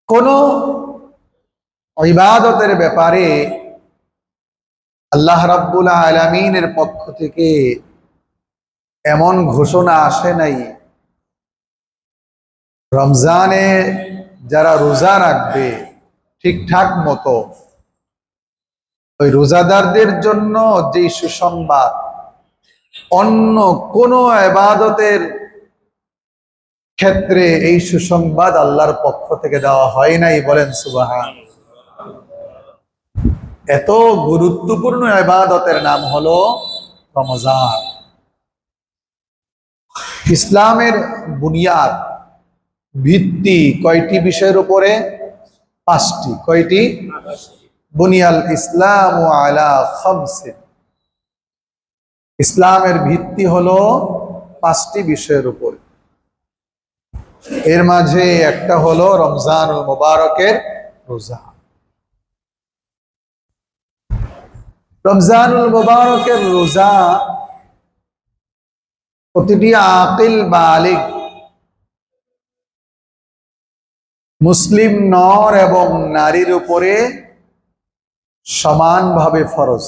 কোন ইবাদতের ব্যাপারে আল্লাহ রাব্বুল আলামিনের পক্ষ থেকে এমন ঘোষণা আসে নাই রমজানে যারা রোজা রাখবে ঠিকঠাক মতো ওই রোজাদারদের জন্য যে সুসংবাদ অন্য কোন ইবাদতের ক্ষেত্রে এই সুসংবাদ আল্লাহর পক্ষ থেকে দেওয়া হয় নাই। বলেন সুবহান। এত গুরুত্বপূর্ণ ইবাদতের নাম হলো রমজান। ইসলামের বুনিয়াদ ভিত্তি কয়টি বিষয়ের উপরে? পাঁচটি। কয়টি? বুনিয়াল ইসলাম আলা খামসে। ইসলামের ভিত্তি হলো পাঁচটি বিষয়ের উপরে। এর মাঝে একটা হলো রমজানুল মুবারকের রোজা। রমজানুল মুবারকের রোজা প্রতিটি আকিল বালিগ মুসলিম নর এবং নারীর উপরে সমানভাবে ফরজ।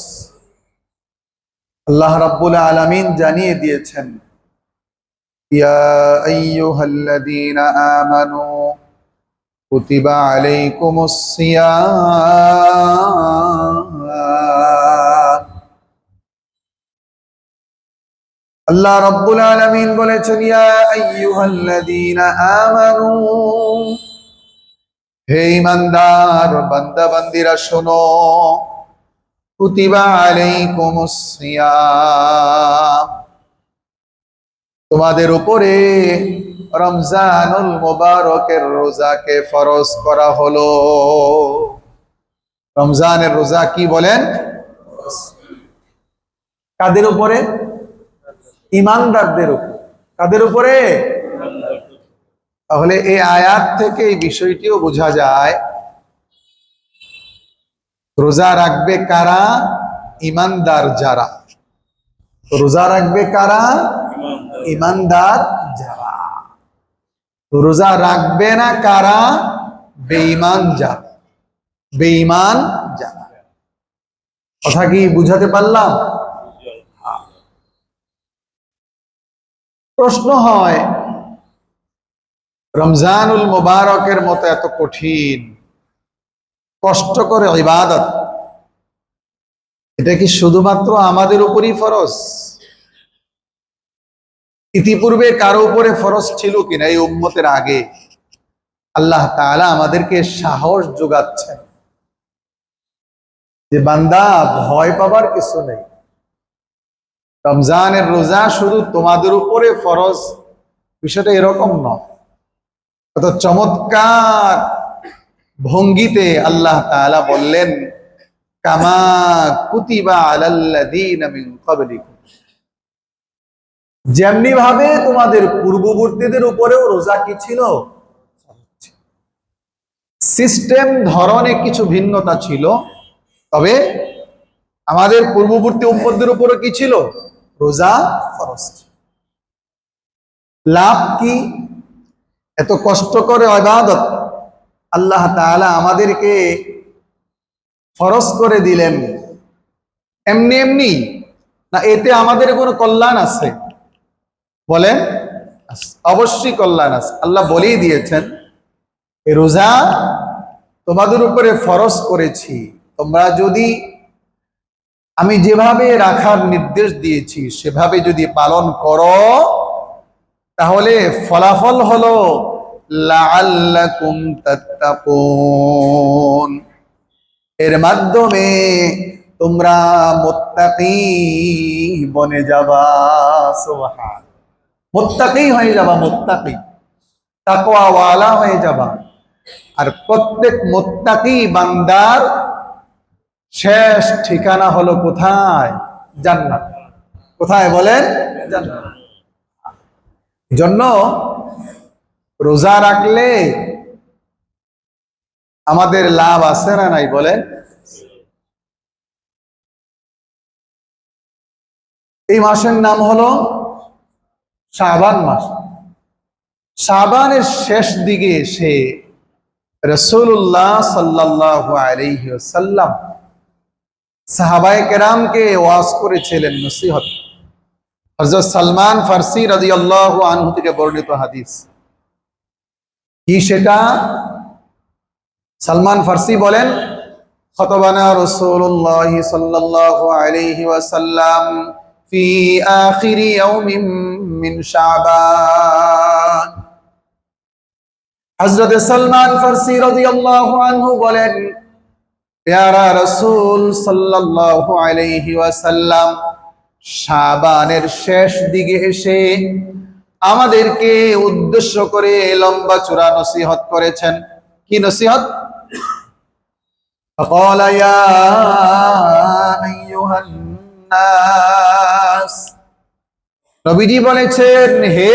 আল্লাহ রাব্বুল আলামিন জানিয়ে দিয়েছেন, ইয়া আইয়ুহাল্লাযীনা আমানু কুতিবা আলাইকুমুস সিয়াম। আল্লাহ রাব্বুল আলামিন বলেছেন, ইয়া আইয়ুহাল্লাযীনা আমানু, হে ঈমানদার বান্দা বান্দিরা শোনো, কুতিবা আলাইকুমুস সিয়াম, তোমাদের উপরে রমজানুল মুবারকের রোজাকে ফরজ করা হলো। রমজানের রোজা কি বলেন? কাদের উপরে? ঈমানদারদের উপর। কাদের উপরে? তাহলে এই আয়াত থেকে এই বিষয়টিও বোঝা যায়, রোজা রাখবে কারা? ঈমানদার যারা। রোজা রাখবে কারা? ঈমানদার যারা। রোজা রাখবে না কারা? বেঈমান যারা। বেঈমান যারা। কথা কি বুঝাতে পারলাম? প্রশ্ন হয়, রমজানুল মুবারকের মতো এত কঠিন কষ্টকর ইবাদত, এটা কি শুধুমাত্র আমাদের উপরই ফরজ? ইতিপূর্বে কারো উপরে ফরজ ছিল কিনা? এই উম্মতের আগে আল্লাহ তাআলা আমাদেরকে সাহস যোগাচ্ছেন যে বান্দা, ভয় পাবার কিছু নেই। রমজানের রোজা শুধু তোমাদের উপরে ফরজ, বিষয়টা এরকম নয়। কত চমৎকার ভঙ্গিতে আল্লাহ তাআলা বললেন, কামা কুতিবা আলাল্লাযীনা মিন ক্বাবলিকুম, যেমনি ভাবে তোমাদের পূর্ববর্তীদের উপরেও রোজা কি ছিল? সিস্টেম ধরনে কিছু ভিন্নতা ছিল, তবে আমাদের পূর্ববর্তী উম্মতদের উপরে কি ছিল? রোজা ফরজ। লাভ কি? এত কষ্ট করে ইবাদত আল্লাহ তাআলা আমাদেরকে ফরজ করে দিলেন এমনি এমনি না, এতে আমাদের কোনো কল্যাণ আছে? বলেন, অবশ্যই কল্যাণ আছে। আল্লাহ বলেই দিয়েছেন, এই রোজা তোমাদের উপরে ফরজ করেছি, তোমরা যদি আমি যেভাবে রাখার নির্দেশ দিয়েছি সেভাবে যদি পালন করো, তাহলে ফলাফল হলো লাআল্লাকুম তাত্তাকুন, এর মাধ্যমে তোমরা মুত্তাকি বনে যাবা। সুবহান। মুত্তাকি হয়ে যাবা, মুত্তাকি, তাকওয়াওয়ালা হয়ে যাবা। আর প্রত্যেক মুত্তাকি বান্দার শেষ ঠিকানা হলো কোথায়? জান্নাত। কোথায় বলেন? জান্নাত। জন্য রোজা রাখলে আমাদের লাভ আছে না নাই? বলেন। এই মাসের নাম হলো শাবান মাস। শাবানের শেষ দিকে এসে রাসূলুল্লাহ সাল্লাল্লাহু আলাইহি ওয়াসাল্লাম সাহাবায়ে কেরামকে ওয়াজ করেছিলেন, নসিহত। হযরত সালমান ফারসি রাদিয়াল্লাহু আনহু থেকে বর্ণিত হাদিস। কি সেটা? সালমান ফারসি বলেন, খতবানা রাসূলুল্লাহ সাল্লাল্লাহু আলাইহি ওয়াসাল্লাম ফি আখিরি ইয়াউমিন মিন শাবান। হযরত সালমান ফারসি রাদিয়াল্লাহু আনহু বলেন, প্যারা রাসূল সাল্লাল্লাহু আলাইহি ওয়াসাল্লাম শাবানের শেষ দিকে এসে আমাদেরকে উদ্দেশ্য করে লম্বা চূড়া নসিহত করেছেন। কি নসিহত? فقال يا أيها الناس, নবীজি বলেছেন, হে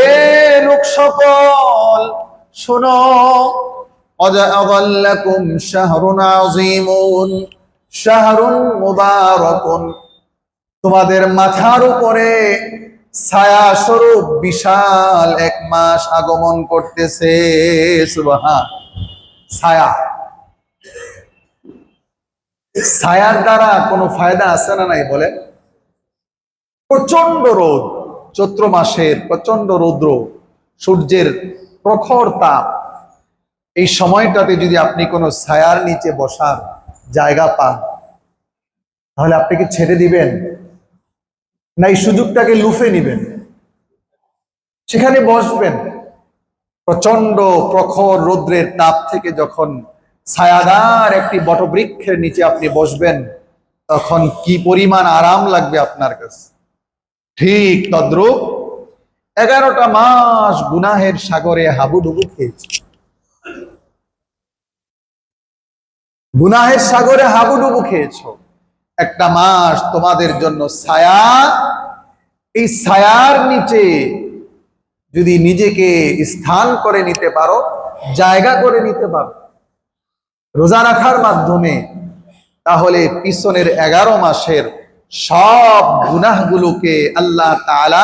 লোক সকল, শোনো, قد أضلكم شهر عظيم شهر مبارك, তোমাদের মাথার উপরে ছায়া স্বরূপ বিশাল এক মাস আগমন করতেছে। সুবহান। ছায়া, ছায়ার দ্বারা কোনো ফায়দা আছে না নাই বলেন? প্রচন্ড রোদ, চৈত্র মাসের প্রচন্ড রৌদ্র, সূর্যের প্রখর তাপ, এই সময়টাতে যদি আপনি কোনো ছায়ার নিচে বসার জায়গা পান, তাহলে আপনি কি ছেড়ে দিবেন, না এই সুযোগটাকে লুফে নিবেন? সেখানে বসবেন। প্রচন্ড প্রখর রৌদ্রের তাপ থেকে যখন ছায়াদার একটি বটবৃক্ষের নিচে আপনি বসবেন, তখন কি পরিমাণ আরাম লাগবে আপনার কাছে। ঠিক তদ্রূপ 11টা মাস গুনাহের সাগরে হাবুডুবু খেয়েছে। গুনাহের সাগরে হাবুডুবু খেয়েছো, একটা মাস তোমাদের জন্য ছায়া। এই ছায়ার নিচে যদি নিজেকে স্থান করে নিতে পারো, জায়গা করে নিতে পারো রোজা রাখার মাধ্যমে, তাহলে পিছনের 11 মাসের সব গুনাহগুলোকে আল্লাহ তাআলা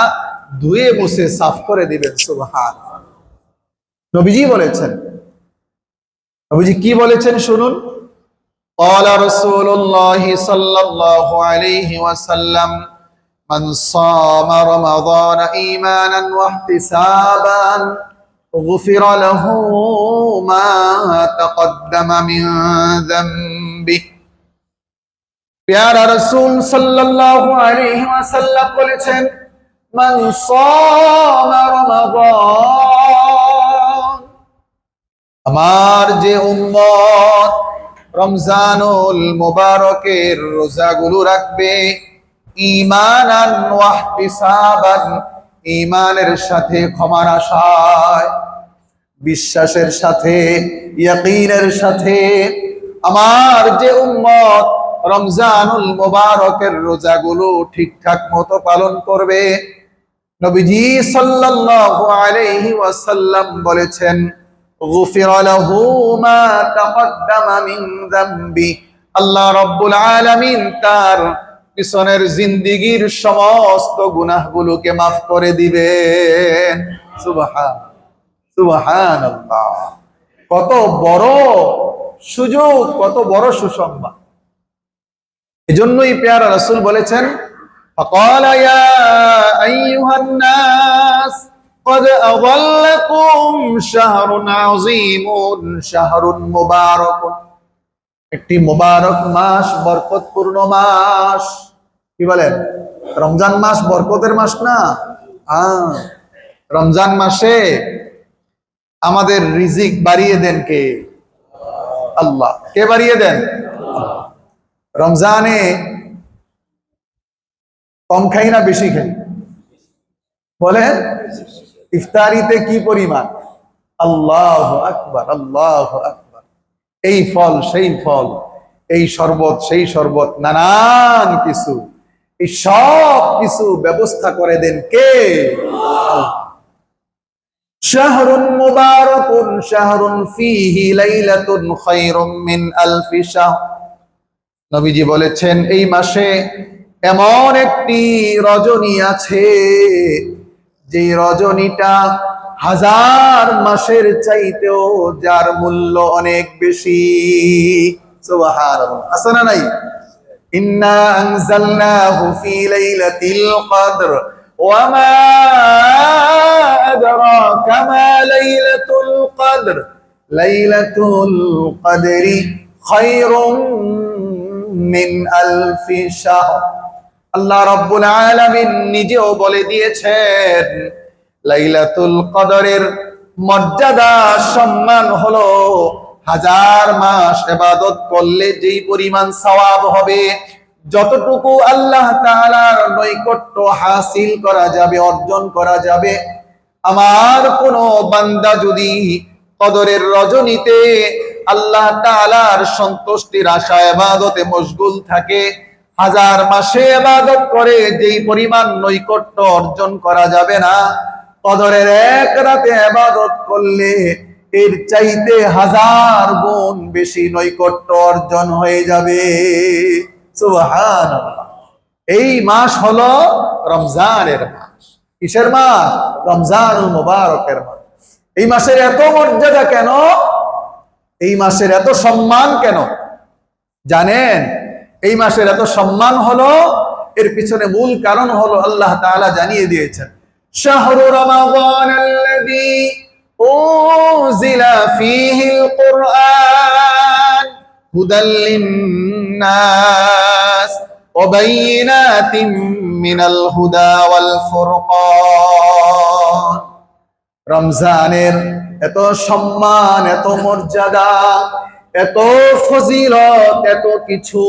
ধুয়ে মুছে সাফ করে দিবেন। সুবহান। নবীজি বলেছেন, নবীজি কি বলেছেন শুনুন। قال رسول الله صلى الله عليه وسلم من صام رمضان إيمانا واحتسابا غفر له ما تقدم من ذنبه। প্যারা রাসূল সাল্লাল্লাহু আলাইহি ওয়াসাল্লাম বলেছেন, মান সামা রমাদান, আমার যে উম্মত রমজানুল মুবারকের রোজাগুলো রাখবে, ঈমানান ওয়া ইহতিসাবান, ঈমানের সাথে, ক্ষমার আশায়, বিশ্বাসের সাথে, ইয়াকিনের সাথে, আমার যে উম্মত রমজানুল মুবারকের রোজাগুলো ঠিকঠাক মতো পালন করবে, নবীজি সাল্লাল্লাহু আলাইহি ওয়াসাল্লাম বলেছেন, গুফির লাহু মা তাকদ্দামা মিন যামবি, আল্লাহ রাব্বুল আলামিন তার পিছনের জিন্দেগীর সমস্ত গুনাহগুলোকে মাফ করে দিবেন। সুবহান, সুবহানাল্লাহ। কত বড় সুযোগ, কত বড় সুসংবাদ। এজন্যই প্যারা রাসূল বলেছেন, ফাকালা ইয়া আইয়ুহান নাস قد أضلكم شهر عظيم شهر مبارك, একটি মুবারক মাস, বরকতপূর্ণ মাস। কি বলেন? রমজান মাস বরকতের মাস না? রমজান মাসে আমাদের রিজিক বাড়িয়ে দেন কে? আল্লাহ। কে বাড়িয়ে দেন? রমজানে কম খাই না বেশি খাই? বলেন ইফতারিতে কি পরিমাণ? আল্লাহু আকবার, আল্লাহু আকবার। এই ফল সেই ফল, এই শরবত সেই শরবত, নানান কিছু, এই সব কিছু ব্যবস্থা করে দেন কে? শাহরুন মুবারাকুন শাহরুন ফীহি লাইলাতুন খায়রুম মিন আলফি শাহর। নবীজি বলেছেন, এই মাসে এমন একটি রজনী আছে, যে রজনীটা হাজার মাসের চাইতেও যার মূল্য অনেক বেশি। সুবহানাল্লাহ, আছে না নাই? ইন্না আনজালনাহু ফি লাইলাতিল কদর ওয়া মা আদরাকা মা লাইলাতুল কদর লাইলাতুল কদরি খায়রুম মিন আলফি শাহর। আল্লাহ রাব্বুল আলামিন নিজেও বলে দিয়েছেন লাইলাতুল কদরের মর্যাদা সম্মান হলো হাজার মাস ইবাদত করলে যেই পরিমাণ সওয়াব হবে, যতটুকু আল্লাহ তাআলার নৈকট্য হাসিল করা যাবে, অর্জন করা যাবে। আমার কোন বান্দা যদি কদরের রজনীতে আল্লাহ তাআলার সন্তুষ্টির আশায় ইবাদতে মশগুল থাকে, হাজার মাসে ইবাদত করে যেই পরিমাণ নৈকট্য অর্জন করা যাবে না, কদরের এক রাতে ইবাদত করলে এর চাইতে হাজার গুণ বেশি নৈকট্য অর্জন হয়ে যাবে। সুবহানাল্লাহ। এই মাস হলো রমজানের মাস। কিসের মাস? রমজানুল মুবারকের মাস। এই মাসের এত মর্যাদা কেন? এই মাসের এত সম্মান কেন জানেন? এই মাসের এত সম্মান হলো, এর পিছনে মূল কারণ হলো আল্লাহ তাআলা জানিয়ে দিয়েছেন, শাহরু রমাদানাল্লাযী উনজিলা ফীহিল কুরআন হুদাল লিন্নাস ওয়া বাইয়িনাতিম মিনাল হুদা ওয়াল ফুরকান। রমজানের এত সম্মান, এত মর্যাদা, এত ফজিলত, এত কিছু,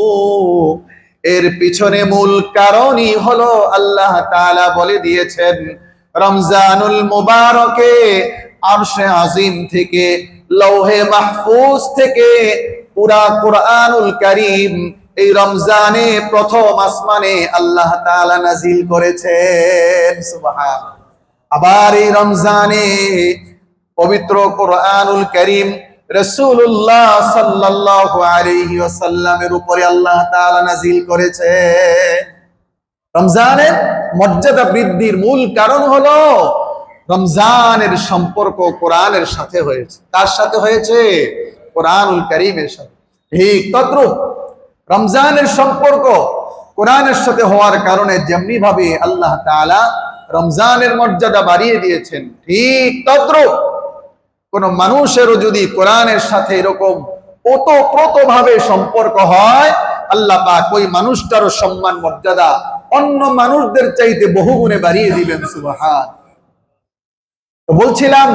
এর পিছনে মূল কারণই হলো আল্লাহ তাআলা বলে দিয়েছেন রমজানুল মুবারকে আরশে আজিম থেকে, লৌহে মাহফুজ থেকে পুরা কুরআনুল কারীম এই রমজানে প্রথম আসমানে আল্লাহ তাআলা নাজিল করেছেন। সুবহানাল্লাহ। আবার এই রমজানে পবিত্র কুরআনুল কারীম রাসূলুল্লাহ সাল্লাল্লাহু আলাইহি ওয়াসাল্লামের উপরে আল্লাহ তাআলা নাজিল করেছে। রমজানের মর্যাদা বৃদ্ধির মূল কারণ হলো রমজানের সম্পর্ক কোরআনের সাথে হয়েছে। কার সাথে হয়েছে? কোরআনুল কারীমের সাথে। ঠিক তদ্রূপ রমজানের সম্পর্ক কোরআনের সাথে হওয়ার কারণে যেমনি ভাবে আল্লাহ তাআলা রমজানের মর্যাদা বাড়িয়ে দিয়েছেন, ঠিক তদ্রূপ কোন মানুষেরও যদি কোরআনের সাথে এরকম ওতপ্রোতভাবে সম্পর্ক হয়, আল্লাহ পাক ওই মানুষটারও সম্মান মর্যাদা অন্য মানুষদের চাইতে বহুগুণে বাড়িয়ে দিবেন। সুবহান। তো বলছিলাম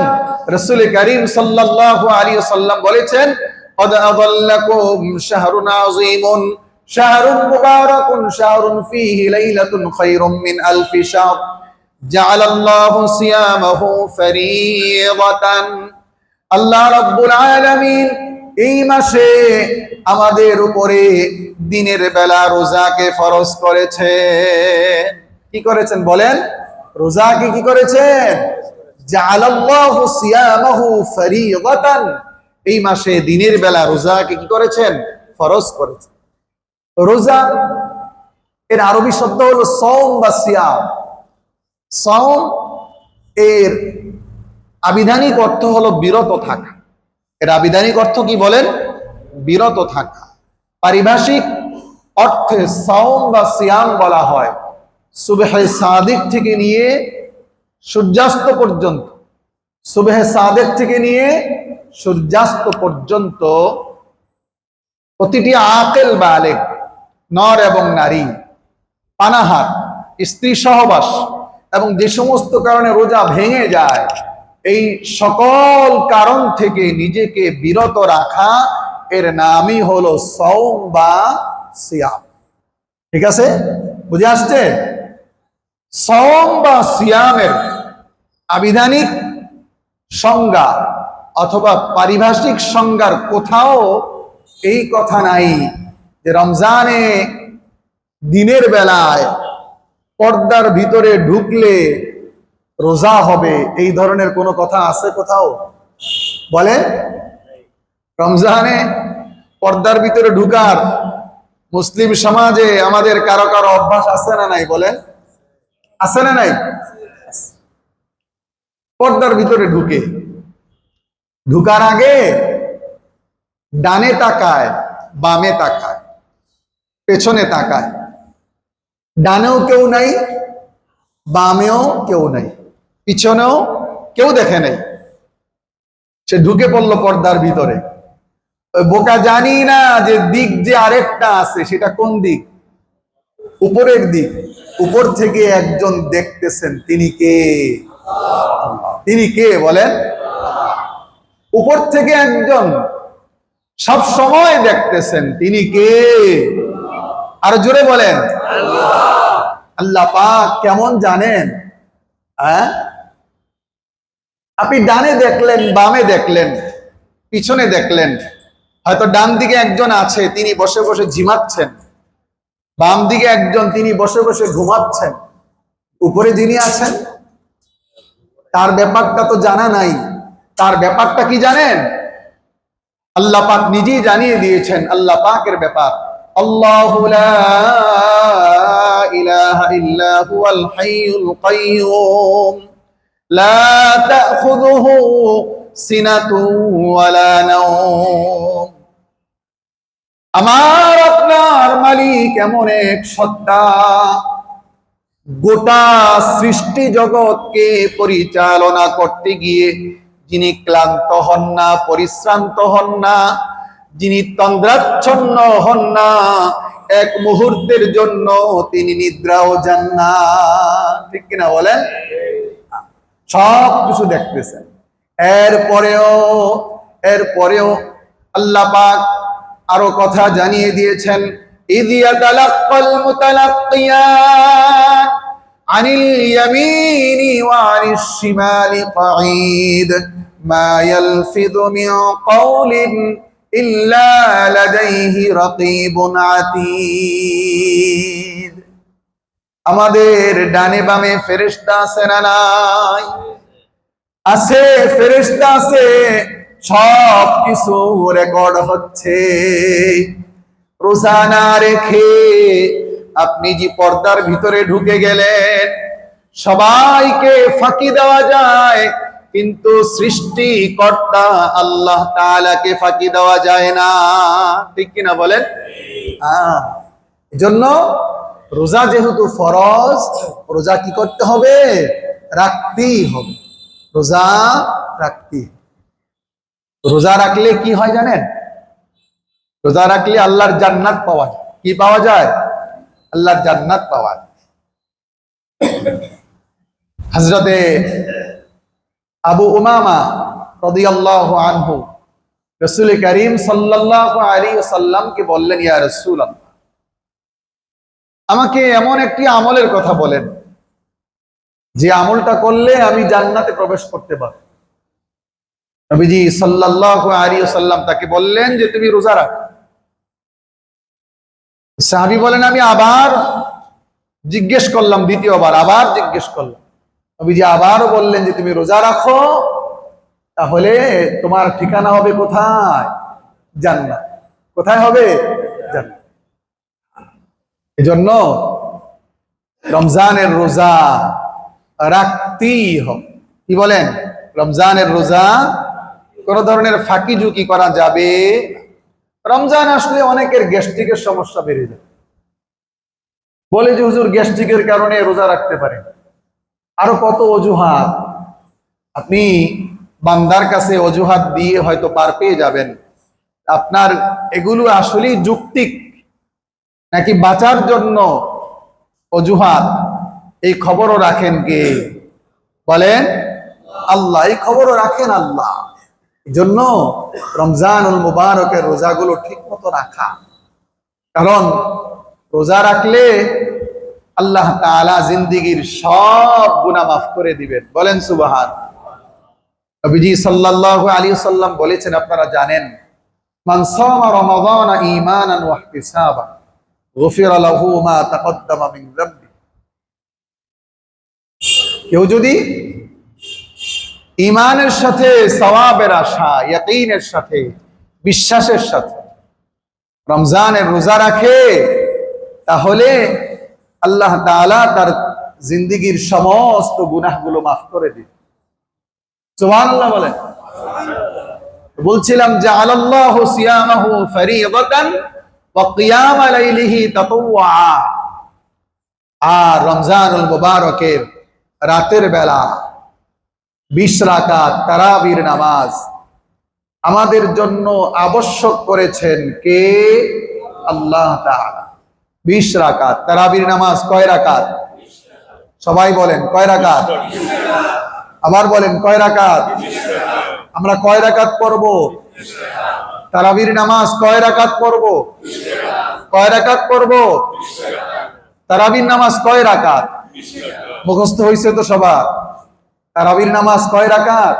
রাসূল কারীম সাল্লাল্লাহু আলাইহি ওয়াসাল্লাম বলেছেন, قد أضلكم شهر عظيم شهر مبارك شهر فيه ليلة خير من ألف شهر جعل الله صيامه فريضة। আল্লাহ রাব্বুল আলামিন এই মাসে আমাদের উপরে দিনের বেলা রোজাকে ফরজ করেছেন। কি করেছেন বলেন? রোজাকে কি করেছেন? জাআলাল্লাহু সিয়ামাহু ফরিদাতান। এই মাসে দিনের বেলা রোজাকে কি করেছেন? ফরজ করেছেন। রোজা এর আরবি শব্দ হলো সাওম বা সিয়াম। সাওম এর আবিধানিক অর্থ হলো বিরত থাকা। এর আবিধানিক অর্থ কি বলেন? বিরত থাকা। পারিভাষিক অর্থে সাওম বা সিয়াম বলা হয় সুবহে সাদিক থেকে নিয়ে সূর্যাস্ত পর্যন্ত। সুবহে সাদিক থেকে নিয়ে সূর্যাস্ত পর্যন্ত প্রতিটি আকিল বালিগ, নর এবং নারী, পানাহার, স্ত্রী সহবাস এবং যে সমস্ত কারণে রোজা ভেঙে যায়, এই সকল কারণ থেকে নিজেকে বিরত রাখা, এর নামই হলো সাওম বা সিয়াম। ঠিক আছে? বুঝে আসছে? সাওম বা সিয়ামের আবিধানিক সংজ্ঞা অথবা পারিভাষিক সংজ্ঞার কোথাও এই কথা নাই যে রমজানে দিনের বেলায় পর্দার ভিতরে ঢুকলে রোজা হবে, এই ধরনের কোনো কথা আছে কোথাও? বলেন। রমজানে পর্দার ভিতরে ঢুকার মুসলিম সমাজে আমাদের কারো কারো অভ্যাস আছে না নাই? বলেন, আছে না নাই? পর্দার ভিতরে ঢুকার আগে ডানে তাকায়, বামে তাকায়, পেছনে তাকায়, ডানেও কেউ নাই, বামেও কেউ নাই, পিছনেও কেউ দেখে নাই। সে ঢুকে পড়লো পর্দার ভিতরে। ওই বোকা জানি না যে দিক যে আরেকটা আছে, সেটা কোন দিক? উপরের দিক। উপর থেকে একজন দেখতেছেন, তিনি কে? তিনি কে বলেন? উপর থেকে একজন সব সময় দেখতেছেন, তিনি কে? আর জোরে বলেন আল্লাহ পাক। কেমন জানেন? হ্যাঁ, আপনি ডানে দেখলেন, বামে দেখলেন, পিছনে দেখলেন, হয়তো ডান দিকে একজন আছে, তিনি বসে বসে ঝিমাচ্ছেন, বাম দিকে একজন, তিনি বসে বসে ঘুমাচ্ছেন। উপরে যিনি আছেন, তার ব্যাপারটা তো জানা নাই। তার ব্যাপারটা কি জানেন? আল্লাহ পাক নিজেই জানিয়ে দিয়েছেন আল্লাহ পাকের ব্যাপার। আল্লাহু লা ইলাহা ইল্লা হুয়াল হাইয়ুল কাইয়্যুম লা তাখুযুহু সিনাতুন ওয়ালা নাওম। আমার আপনার মালিক এমন এক সত্তা, গোটা সৃষ্টি জগৎকে পরিচালনা করতে গিয়ে যিনি ক্লান্ত হন না, পরিশ্রান্ত হন না, যিনি তন্দ্রাচ্ছন্ন হন না, এক মুহূর্তের জন্য তিনি নিদ্রাও যান না। ঠিক কিনা বলেন? সব কিছু দেখতেছেন। এরপরেও আল্লাহ পাক আরো কথা জানিয়ে দিয়েছেন, ইযিয়া তালাক্কাল মুতালাক্কিয়ান আনিল ইয়ামিনি ওয়া আনিশ শিমালি কাঈদ মা ইয়ালফিযু মিন কাওলিন ইল্লা লাদাইহি রাকীবুন আতীদ। আমাদের ডানে বামে ফেরেশতা আছে না নাই? আছে, ফেরেশতা আছে, সব কিছু রেকর্ড হচ্ছে। রোজা না রেখে আপনি যে পর্দার ভিতরে ঢুকে গেলেন, সবাইকে ফাঁকি দেওয়া যায়, কিন্তু সৃষ্টিকর্তা আল্লাহ তাআলাকে ফাঁকি দেওয়া যায় না। ঠিক কিনা বলেন? এজন্য রোজা যেহেতু ফরজ, রোজা কি করতে হবে? রাখতেই হবে। রোজা রাখতে। রোজা রাখলে কি হয় জানেন? রোজা রাখলে আল্লাহর জান্নাত পাওয়া যায়। কি পাওয়া যায়? আল্লাহর জান্নাত পাওয়া যায়। হযরতে আবু উমামা রাদিয়াল্লাহু আনহু রাসূল করিম সাল্লাল্লাহু আলাইহি ওয়াসাল্লামকে বললেন, ইয়া রাসূলুল্লাহ, আমাকে এমন একটি আমলের কথা বলেন যে আমলটা করলে আমি জান্নাতে প্রবেশ করতে পারব। নবীজি সাল্লাল্লাহু আলাইহি ওয়াসাল্লাম তাকে বললেন যে তুমি রোজা রাখো। সাহাবী বলেন, আমি আবার জিজ্ঞেস করলাম, দ্বিতীয়বার আবার জিজ্ঞেস করলাম। নবীজি আবারও বললেন যে তুমি রোজা রাখো, তাহলে তোমার ঠিকানা হবে কোথায়? জান্নাত। কোথায় হবে? জান্নাত। এজন্য রমজানের রোজা রাখতেই হবে। কি বলেন? রমজানের রোজা কোন ধরনের ফাঁকি ঝুঁকি করা যাবে। রমজান আসলে অনেকের গ্যাস্ট্রিকের সমস্যা বেড়ে যায়, বলে যে হুজুর গ্যাস্ট্রিকের কারণে রোজা রাখতে পারেন। আরো কত অজুহাত, আপনি বান্দার কাছে অজুহাত দিয়ে হয়তো পার পেয়ে যাবেন। আপনার এগুলো আসলেই যৌক্তিক নাকি বাঁচার জন্য অজুহাত, এই খবরও রাখেন কে? বলেন আল্লাহ। এই খবরও রাখেন আল্লাহ। এই জন্য রমজানুল মুবারকের রোজাগুলো ঠিক মতো রাখা, কারণ রোজা রাখলে আল্লাহ তাআলা জিন্দেগীর সব গুনাহ মাফ করে দিবেন। বলেন সুবহান। নবীজি সাল্লাল্লাহু আলাইহি ওয়াসাল্লাম বলেছেন, আপনারা জানেন, মান সামা রমাদান ঈমানান ওয়া ইহতিসাবান গুফিরা লাহু মা তাকদ্দামা মিন যামবি। কেউ যদি ঈমানের সাথে, সওয়াবের আশা, ইয়াকিনের সাথে, বিশ্বাসের সাথে রমজানের রোজা রাখে, তাহলে আল্লাহ তাআলা তার জিন্দেগীর সমস্ত গুনাহগুলো মাফ করে দিবেন। সুবহানাল্লাহ বলেন। বলছিলাম যে আল্লাহু সিয়ামাহু ফরিদাতান ওয়া কিয়াম লাইলিহি তাতাওয়া। আর রমজানুল মুবারকের রাতের বেলা 20 রাকাত তারাবির নামাজ আমাদের জন্য আবশ্যক করেছেন কে? আল্লাহ তাআলা। 20 রাকাত তারাবির নামাজ কয় রাকাত? সবাই বলেন কয় রাকাত? আবার বলেন কয় রাকাত? আমরা কয় রাকাত পড়ব? তারাবির নামাজ কয় রাকাত পড়ব? কয় রাকাত পড়ব? তারাবির নামাজ কয় রাকাত? মুখস্থ হইছে তো সবার? তারাবির নামাজ কয় রাকাত?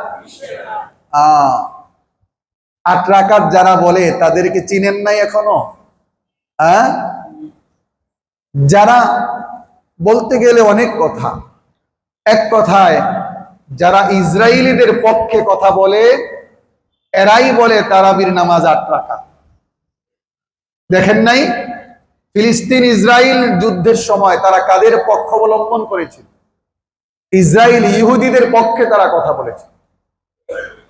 8 রাকাত যারা বলে তাদেরকে চিনেন নাই এখনো? হ্যাঁ, যারা বলতে গেলে অনেক কথা, এক কথায় যারা ইসরায়েলিদের পক্ষে কথা বলে এরাই বলে তারাবির নামাজ 8 রাকাত। দেখেন নাই ফিলিস্তিন ইসরায়েল যুদ্ধের সময় তারা কাদের পক্ষ অবলম্বন করেছিল? ইসরায়েল ইহুদিদের পক্ষে তারা কথা বলেছে,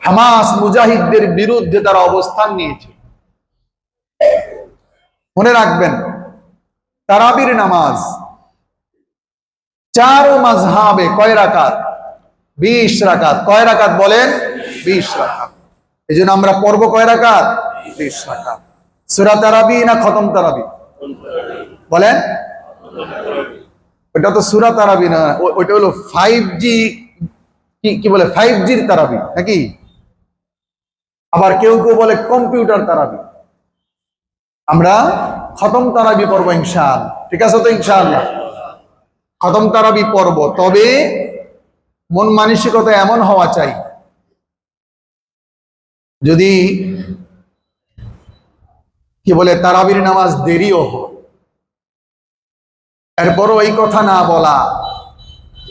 হামাস মুজাহিদদের বিরুদ্ধে তারা অবস্থান নিয়েছে। মনে রাখবেন তারাবির নামাজ 4 মাযহাবে কয় রাকাত? 20 রাকাত। কয় রাকাত বলেন? 20 রাকাত। এজন্য আমরা পড়ব কয় রাকাত? 20 রাকাত। সূরা তারাবি না খতম তারাবি? বলেন। ওটা তো সূরা তারাবি না, ওটা হলো 5G কি বলে 5Gর তারাবি নাকি? আবার কেউ কেউ বলে কম্পিউটার তারাবি। আমরা খতম তারাবি পড়ব ইনশাআল্লাহ। ঠিক আছে তো ইনশাআল্লাহ? খতম তারাবি পড়ব, তবে মন মানসিকতা এমন হওয়া চাই যদি কি বলে তারাবির নামাজ দেরিও হয়, এরপরও এই কথা না বলা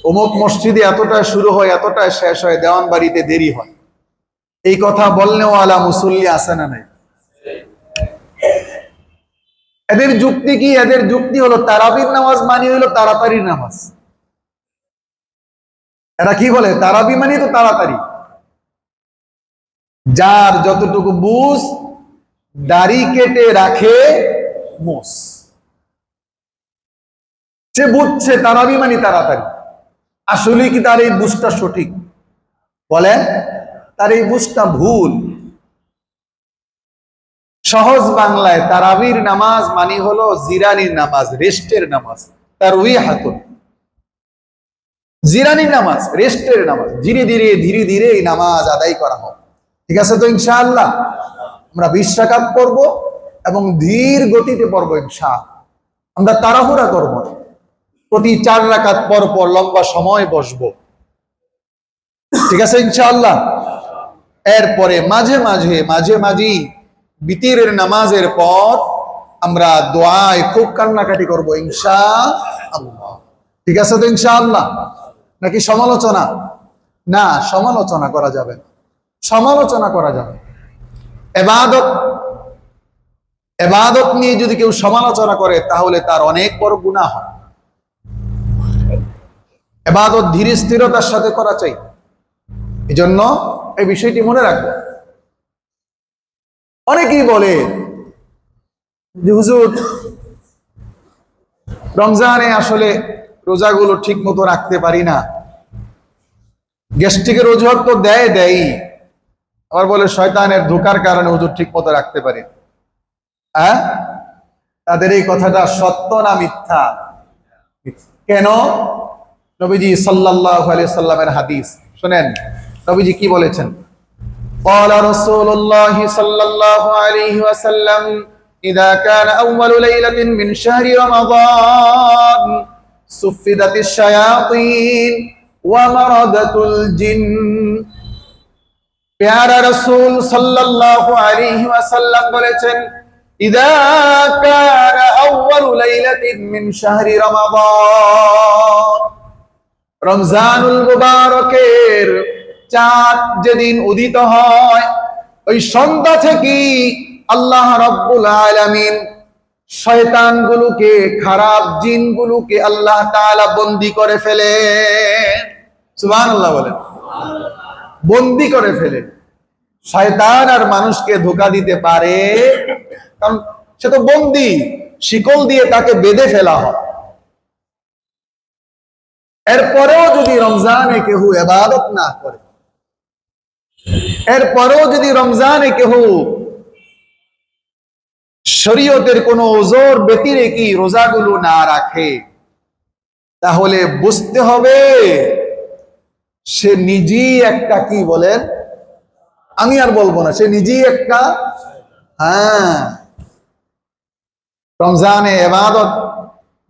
অমুক মসজিদে এতটায় শুরু হয় এতটায় শেষ হয়, দেওয়ান বাড়িতে দেরি হয়, এই কথা বললেও আলা মুসল্লি আছে না নাই? এদের যুক্তি কি? এদের যুক্তি হলো তারাবির নামাজ মানে হলো তাড়াতাড়ি নামাজ। এরা কি বলে? তারাবি মানে তো তাড়াতাড়ি। যার যতটুকু বুঝ, দাড়ি কেটে রাখে মোস, সে বুঝছে তারাবি মানে তাড়াতাড়ি। আসলে কি তার এই বুঝটা সঠিক? বলেন, তার এই বুঝটা ভুল। সহজ বাংলায় তারাবির নামাজ মানে হলো জিরানির নামাজ, রেস্টের নামাজ। তারউইহাতুন, জিরানির নামাজ, রেস্টের নামাজ। ধীরে ধীরে ধীরে ধীরে এই নামাজ আদায় করা হয়। ঠিক আছে তো ইনশাআল্লাহ? আমরা 20 রাকাত পড়ব এবং ধীর গতিতে পড়ব ইনশাআল্লাহ। আমরা তাড়াহুড়া করব না। প্রতি 4 রাকাত পর পর লম্বা সময় বসবো। ঠিক আছে ইনশাআল্লাহ? এরপরে মাঝে মাঝে বিতিরের নামাজের পর আমরা দোয়ায় খুব কান্নাকাটি করব ইনশাআল্লাহ। ঠিক আছে তো ইনশাআল্লাহ? নাকি সমালোচনা? না, সমালোচনা করা যাবে না। সমালোচনা করা যাবে। এবাদত নিয়ে যদি কেউ সমালোচনা করে তাহলে তার অনেক বড় গুনাহ হয়। এবাদত ধীর স্থিরতার সাথে করা চাই। এই জন্য এই বিষয়টি মনে রাখবো। অনেকেই বলে যে হুজুর রমজানে আসলে রোজাগুলো ঠিক মতো রাখতে পারি না, গ্যাস্ট্রিকের অজুহাত তো দেয়, আবার বলে শয়তানের ধোঁকার কারণে হুজুর ঠিক মতো রাখতে পারি। হ্যাঁ, তাদের এই কথাটা সত্য না মিথ্যা? কেন? নবীজি সাল্লাল্লাহু আলাইহি সাল্লামের হাদিস শুনেন, নবীজি কি বলেছেন? قال رسول الله صلى الله عليه وسلم إذا كان أول ليلة من شهر رمضان صفدت الشياطين ومردت الجن। প্যারা রাসূল সাল্লাল্লাহু আলাইহি ওয়াসাল্লাম বলেছেন, إذا كان أول ليلة من شهر رمضان, রমজানুল মুবারকের চাঁদ যেদিন উদিত হয় ওই সন্ধ্যা থেকে আল্লাহ রাব্বুল আলামিন শয়তানগুলোকে, খারাপ জিনগুলোকে আল্লাহ তাআলা বন্দী করে ফেলে। সুবহানাল্লাহ বলেন। বন্দি করে ফেলে। শয়তান আর মানুষকে ধোঁকা দিতে পারে, কারণ সে তো বন্দি, শিকল দিয়ে তাকে বেঁধে ফেলা হয়। এরপরেও যদি রমজানে কেহ ইবাদত না করে, এরপরেও যদি রমজানে কেহ শরীয়তের কোন ওজোর ব্যতিরেকে রোজাগুলো না রাখে, তাহলে বুঝতে হবে সে নিজেই একটা, কি বলেন, আমি আর বলবো না, সে নিজেই একটা, রমজানে ইবাদত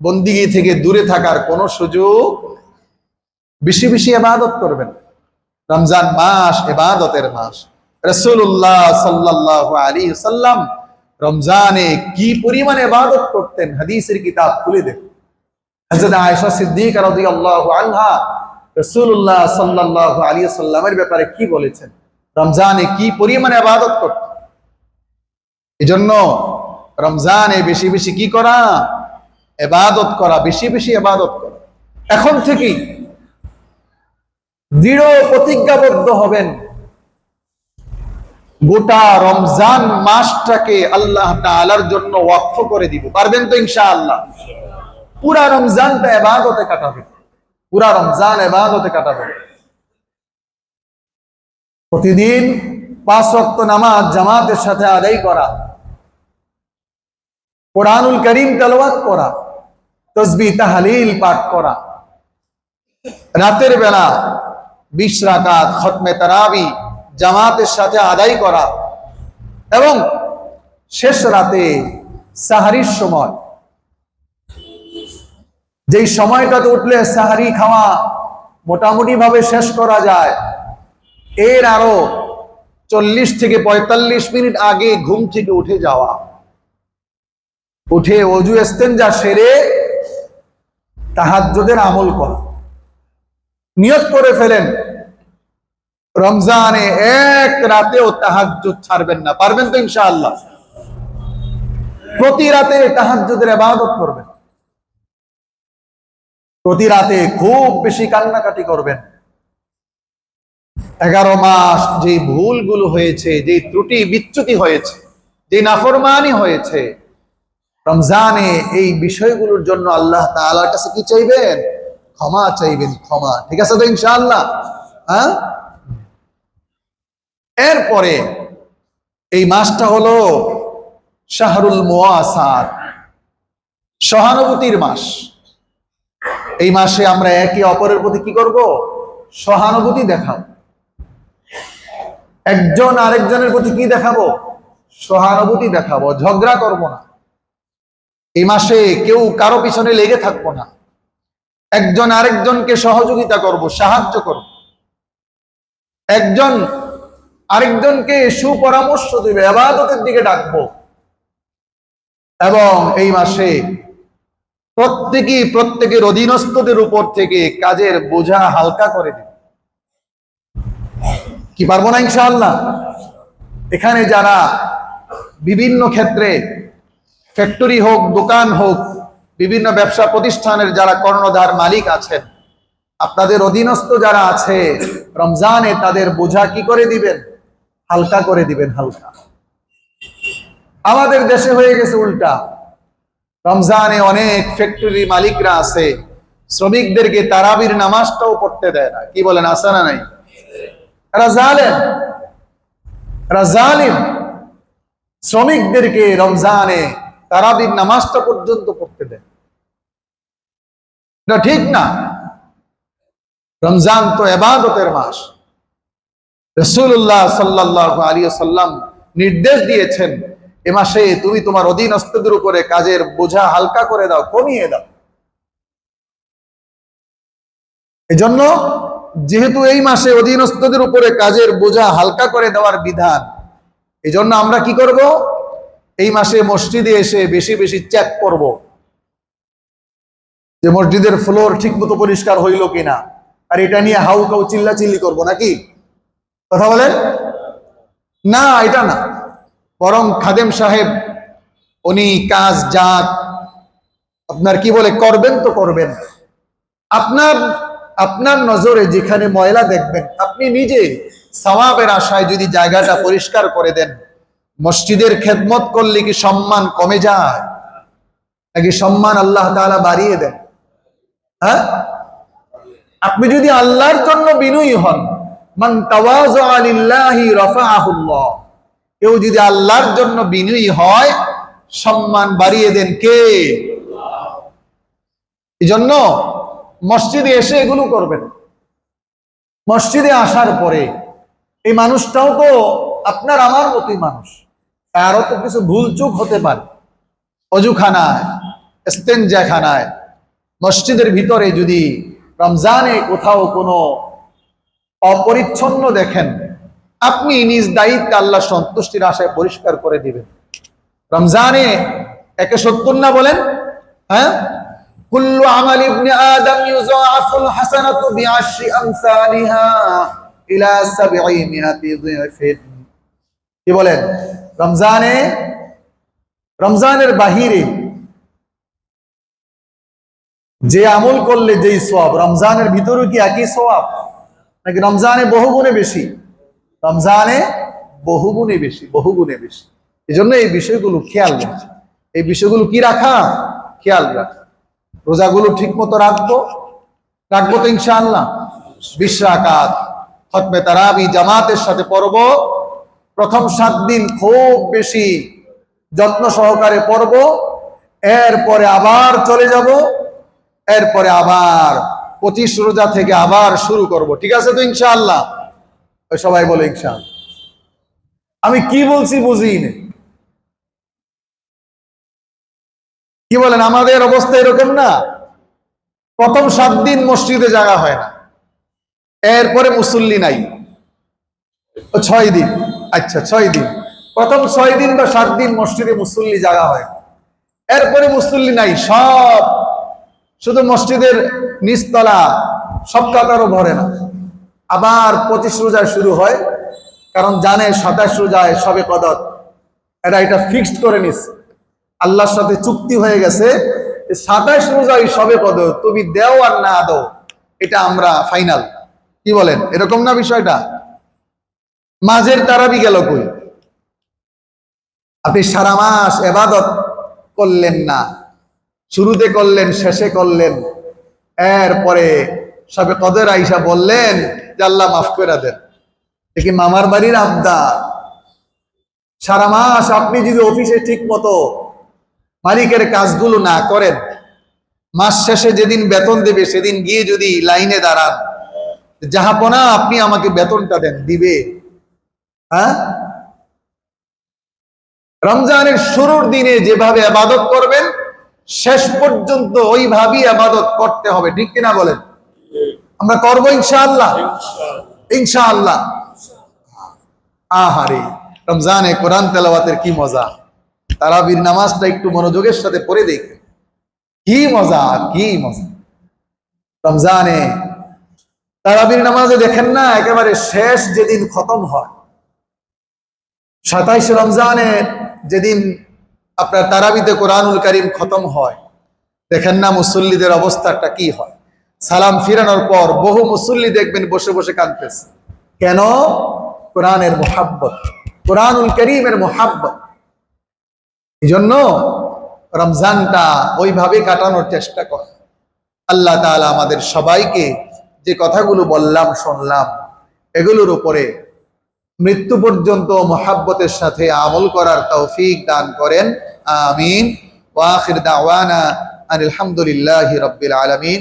বন্দিগি থেকে দূরে থাকার কোনো সুযোগ। বেশি বেশি ইবাদত করবেন। রমজান মাস ইবাদতের মাস। রাসূলুল্লাহ সাল্লাল্লাহু আলাইহি ওয়াসাল্লাম রমজানে কি পরিমাণে ইবাদত করতেন, হাদিসের কিতাব খুলে দেখুন। হযরত আয়েশা সিদ্দিকা রাদিয়াল্লাহু আনহা রাসূলুল্লাহ সাল্লাল্লাহু আলাইহি ওয়াসাল্লামের ব্যাপারে কি বলেছেন, রমজানে কি পরিমাণে ইবাদত করতেন। এজন্য রমজানে বেশি বেশি কি করা, ইবাদত করা, বেশি বেশি ইবাদত করা। এখন থেকেই দৃঢ় প্রতিজ্ঞাবদ্ধ হবেন, গোটা রমজান মাসটাকে আল্লাহ তাআলার জন্য ওয়াকফ করে দিব। পারবেন তো ইনশাআল্লাহ? পুরা রমজানটা ইবাদতে কাটাবেন, পুরা রমজান ইবাদতে কাটাবেন। প্রতিদিন 5 ওয়াক্ত নামাজ জামাতের সাথে আদায় করা, কোরআনুল কারীম তেলাওয়াত করা, তাসবিহ তাহলিল পাঠ করা, রাতের বেলা 20 রাকাত খতমে তারাবি জামাতের সাথে আদায় করা, এবং শেষ রাতে সাহারির সময়, যেই সময়টাতে উঠলে সাহারি খাওয়া মোটামুটি ভাবে শেষ করা যায়, এর আরো 40 থেকে 45 মিনিট আগে ঘুম থেকে উঠে যাওয়া, উঠে ওযু ইস্তেনজা সেরে তাহাজ্জুদের আমল করা। নিয়ত করে ফেলেন রমজানে এক রাতেও তাহাজ্জুদ ছাড়বেন না। পারবেন তো ইনশাআল্লাহ? প্রতি রাতে তাহাজ্জুদের ইবাদত করবেন, প্রতি রাতে খুব বেশি কান্নাকাটি করবেন। 11 মাস যে ভুলগুলো হয়েছে, যে ত্রুটি বিচ্যুতি হয়েছে, যে নাফরমানি হয়েছে, রমজানে এই বিষয়গুলোর জন্য আল্লাহ তাআলার কাছে কি চাইবেন? ক্ষমা চাইবেন, ক্ষমা। ঠিক আছে তো ইনশাআল্লাহ? হ্যাঁ। এরপরে এই মাসটা হলো শাহরুল মুওয়াসাত, সহানুভূতির মাস। এই মাসে আমরা একে অপরের প্রতি কি করব? সহানুভূতি দেখাবো। একজন আরেকজনের প্রতি কি দেখাবো? সহানুভূতি দেখাবো। ঝগড়া করব না। এই মাসে কেউ কারো পিছনে লেগে থাকবো না। একজন আরেকজনকে সহযোগিতা করব, সাহায্য করব। একজন আরেকজনকে সুপরামর্শ দিবে, ইবাদতের দিকে ডাকবো। এবং এই মাসে প্রত্যেকের অধীনস্থদের উপর থেকে কাজের বোঝা হালকা করে দিবে। কি পারবো না ইনশাআল্লাহ? এখানে যারা বিভিন্ন ক্ষেত্রে, ফ্যাক্টরি হোক, দোকান হোক, বিভিন্ন ব্যবসা প্রতিষ্ঠানের যারা কর্ণধার মালিক আছেন, আপনাদের অধীনস্থ যারা আছে, রমজানে তাদের বোঝা কি করে দিবেন? হালকা করে দিবেন, হালকা। আমাদের দেশে হয়ে গেছে উল্টা। রমজানে অনেক ফ্যাক্টরি মালিকরা আছে, শ্রমিকদেরকে তারাবির নামাজটাও পড়তে দেয় না। কি বলেন, আছে না নাই? এরা জালিম। শ্রমিকদেরকে রমজানে তারাবির নামাজটা পর্যন্ত পড়তে দেয়, এটা ঠিক না। রমজান তো ইবাদতের মাস। রাসূলুল্লাহ সাল্লাল্লাহু আলাইহি ওয়াসাল্লাম নির্দেশ দিয়েছেন, এ মাসে তুমি তোমার অধীনস্থদের উপরে কাজের বোঝা হালকা করে দাও, কমিয়ে দাও। এজন্য যেহেতু এই মাসে অধীনস্থদের উপরে কাজের বোঝা হালকা করে দেওয়ার বিধান, এজন্য আমরা কি করব? এই মাসে মসজিদে এসে বেশি বেশি চেক করব যে মসজিদের ফ্লোর ঠিক মতো পরিষ্কার হইল কিনা। আর এটা নিয়ে হাউ কাউ চিল্লাচিল্লি করব নাকি? কথা বলেন না, এটা না। বরং খাদেম সাহেব উনি কাজ যা আপনার কি বলে করবেন তো করবেন, আপনার আপনার নজরে যেখানে ময়লা দেখবেন, আপনি নিজে সওয়াবের আশায় যদি জায়গাটা পরিষ্কার করে দেন, মসজিদের খেদমত করলে কি সম্মান কমে যায় নাকি সম্মান আল্লাহ তাআলা বাড়িয়ে দেন? হ্যাঁ, আপনি যদি আল্লাহর জন্য বিনয়ী হন, মান তাওয়াযা লিল্লাহি রাফাআহুল্লাহ, কেউ যদি আল্লাহর জন্য বিনয়ী হয় সম্মান বাড়িয়ে দেন কে? এই জন্য মসজিদে এসে এগুলো করবেন। মসজিদে আসার পরে এই মানুষটাও তো আপনার আমার মতোই মানুষ, তারও তো কিছু ভুলচুক হতে পারে। অজুখানায়, ইস্তেঞ্জাখানায়, মসজিদের ভিতরে যদি রমজানে কোথাও কোনো অপরিচ্ছন্ন দেখেন, আপনি নিজ দায়িত্বে আল্লাহ সন্তুষ্টির আশায় পরিষ্কার করে দিবেন। রমজানে 170 না বলেন? হ্যাঁ, কুল্লু আমাল ইবনে আদম ইউযাআফুল হাসানাতু বিআশরি আমসালিহা ইলা 700 যিফিন। কি বলেন? রমজানের বাহিরে যে আমল করলে যেই সওয়াব, রমজানের ভিতরে কি একই সওয়াব নাকি রমজানে বহুগুণে বেশি? রমজানে বহুগুণে বেশি, বহুগুণে বেশি। এই জন্য এই বিষয়গুলো খেয়াল রাখা, এই বিষয়গুলো কি রাখা? খেয়াল রাখা। রোজাগুলো ঠিক মতো রাখবো তো ইনশাআল্লাহ। 20 রাকাত খতমে তারাবি জামাতের সাথে পড়ব। প্রথম 7 দিন খুব বেশি যত্ন সহকারে পড়ব, এরপরে আবার চলে যাব, এরপরে আবার 25 রোজা থেকে আবার শুরু করব। ঠিক আছে তো ইনশাআল্লাহ? সবাই বলে ইনশাআল্লাহ। আমি কি বলছি বুঝিনি, কি বলেন? আমাদের অবস্থা এরকম না? প্রথম 7 দিন মসজিদে জায়গা হয় না, এরপরে মুসল্লি নাই। 6 দিন, আচ্ছা 6 দিন, প্রথম 6 দিন বা 7 দিন মসজিদে মুসল্লি জায়গা হয়, এরপরে মুসল্লি নাই, সব শুধু মসজিদের নিচতলা, সব কাতারও ভরে না। আবার 25 রোজায় শুরু হয়, কারণ জানে 27 রোজায় সবে কদর, এটা ফিক্সড করে নিস, আল্লাহর সাথে চুক্তি হয়ে গেছে। 27 রোজায় সবে কদর, তুমি দেও আর না দাও, এটা আমরা ফাইনাল। কি বলেন? এরকম না বিষয়টা? মাঝের তারাবি গেল কই? আপনি সারা মাস ইবাদত করলেন না, শুরুতে করলেন, শেষে করলেন, এরপরে সবে কদর আইসা বললেন যে আল্লাহ মাফ করে দেন। দেখি মামার বাড়ির আবদার। সারা মাস আপনি যদি অফিসে ঠিক মতো মালিকের কাজগুলো না করেন, মাস শেষে যেদিন বেতন দেবে সেদিন গিয়ে যদি লাইনে দাঁড়ান, জাহাপনা আপনি আমাকে বেতনটা দেন, দিবে? হ্যাঁ, রমজানের শুরুর দিনে যেভাবে ইবাদত করবেন শেষ পর্যন্ত ওইভাবেই ইবাদত করতে হবে। ঠিক কিনা বলেন? আমরা করবো ইনশাআল্লাহ, ইনশাআল্লাহ। আহারে, রমজানে কোরআন তেলাওয়াতের কি মজা! তারাবির নামাজটা একটু মনোযোগের সাথে পড়ে দেখেন, কি মজা, কি মজা! রমজানে তারাবির নামাজে দেখেন না, একেবারে শেষ যেদিন খতম হয়, 27 রমজানের যেদিন আপনার তারাবিতে কোরআনুল কারীম খতম হয়, দেখেন না মুসল্লিদের অবস্থাটা কি হয়। সালাম ফিরানোর পর বহু মুসল্লি দেখবেন বসে বসে কাঁদতেছে। কেন? কোরআনের মুহাব্বত, কোরআনুল কারীমের মুহাব্বত। এই জন্য রমজানটা ওইভাবে কাটানোর চেষ্টা কর। আল্লাহ তাআলা আমাদের সবাইকে যে কথাগুলো বললাম, শুনলাম, এগুলোর উপরে মৃত্যু পর্যন্ত মুহাব্বতের সাথে আমল করার তৌফিক দান করেন। আমিন। ওয়া আখির দাওয়ানা আনিল হামদুলিল্লাহি রাব্বিল আলামিন।